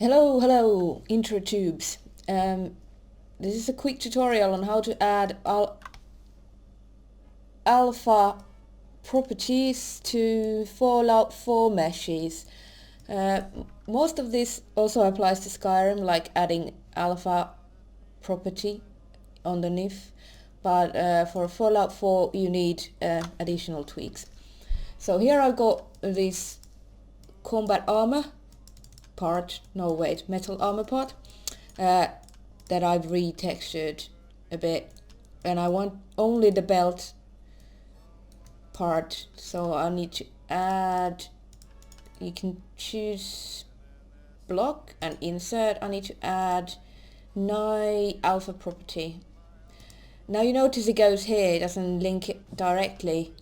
Hello, intro tubes. This is a quick tutorial on how to add alpha properties to Fallout 4 meshes. Most of this also applies to Skyrim, like adding alpha property underneath, but for Fallout 4 you need additional tweaks. So here I've got this combat armor part, metal armor part that I've retextured a bit, and I want only the belt part, so I need to add, you can choose block and insert. I need to add ny alpha property. Now you notice it goes here, it doesn't link it directly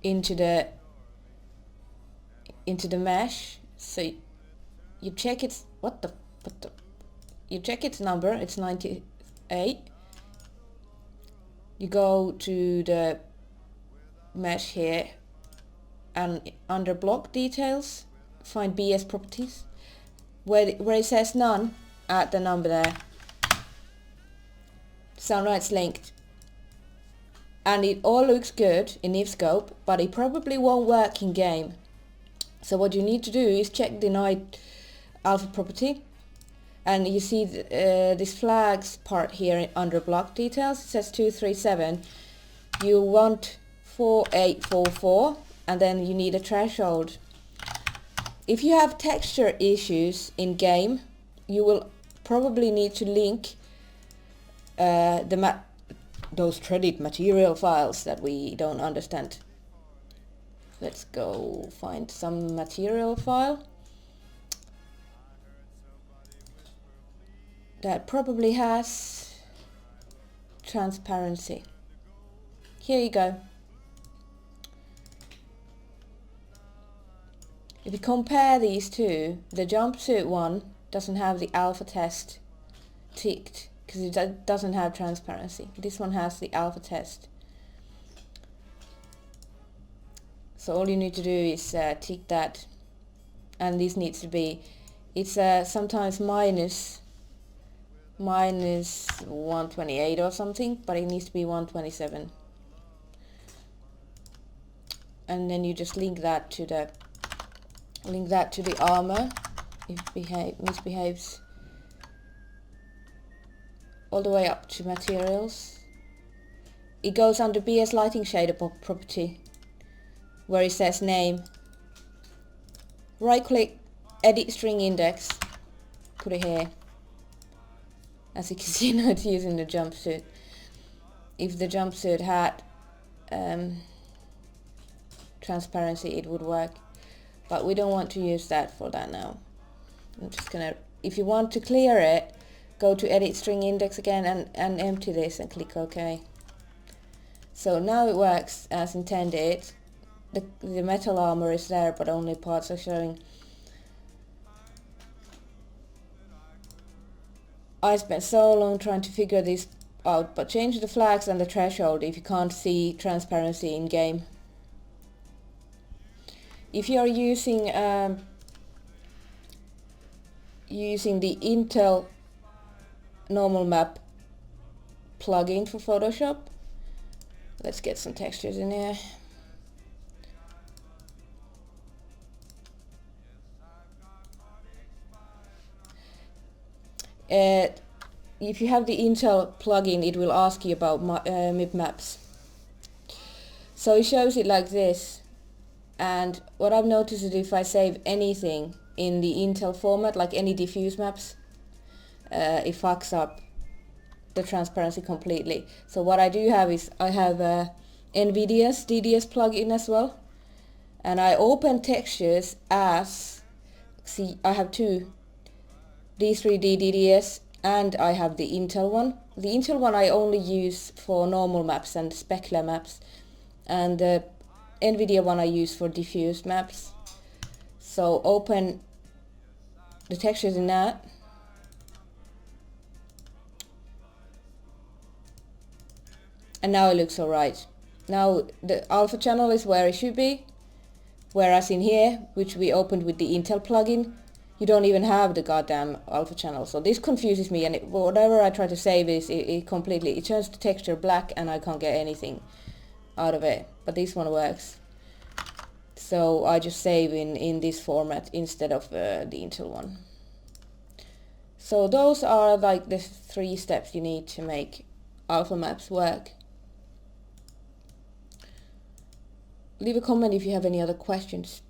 into the mesh, so you check its you check its number, it's 98. You go to the mesh here and under block details find BS properties, where it says none, add the number there. So now it's linked and it all looks good in ifscope, but it probably won't work in game. So what you need to do is check denied alpha property, and you see this flags part here under block details. It says 237. You want 4844, and then you need a threshold. If you have texture issues in game, you will probably need to link those threaded material files that we don't understand. Let's go find some material file that probably has transparency. Here you go. If you compare these two, the jumpsuit one doesn't have the alpha test ticked because it doesn't have transparency. This one has the alpha test. So all you need to do is tick that, and this needs to be, it's sometimes minus 128 or something, but it needs to be 127. And then you just link that to the armor if misbehaves all the way up to materials. It goes under BS lighting shader property, where it says name. Right click, edit string index, put it here. As you can see now it's using the jumpsuit. If the jumpsuit had transparency it would work, but we don't want to use that for that now. I'm just gonna, if you want to clear it, go to edit string index again and empty this and click OK. So now it works as intended. The metal armor is there, but only parts are showing. I spent so long trying to figure this out, but change the flags and the threshold if you can't see transparency in game. If you are using the Intel normal map plugin for Photoshop, let's get some textures in here. If you have the Intel plugin, it will ask you about MIP maps. So it shows it like this, and what I've noticed is if I save anything in the Intel format, like any diffuse maps, it fucks up the transparency completely. So what I do have is I have NVIDIA's DDS plugin as well, and I open textures as, see, I have two, D3D DDS, and I have the Intel one. The Intel one I only use for normal maps and specular maps, and the NVIDIA one I use for diffused maps. So open the textures in that, and now it looks alright. Now the alpha channel is where it should be, whereas in here, which we opened with the Intel plugin, you don't even have the goddamn alpha channel. So this confuses me, and whatever I try to save is it completely, it turns the texture black and I can't get anything out of it. But this one works. So I just save in this format instead of the Intel one. So those are like the 3 steps you need to make alpha maps work. Leave a comment if you have any other questions.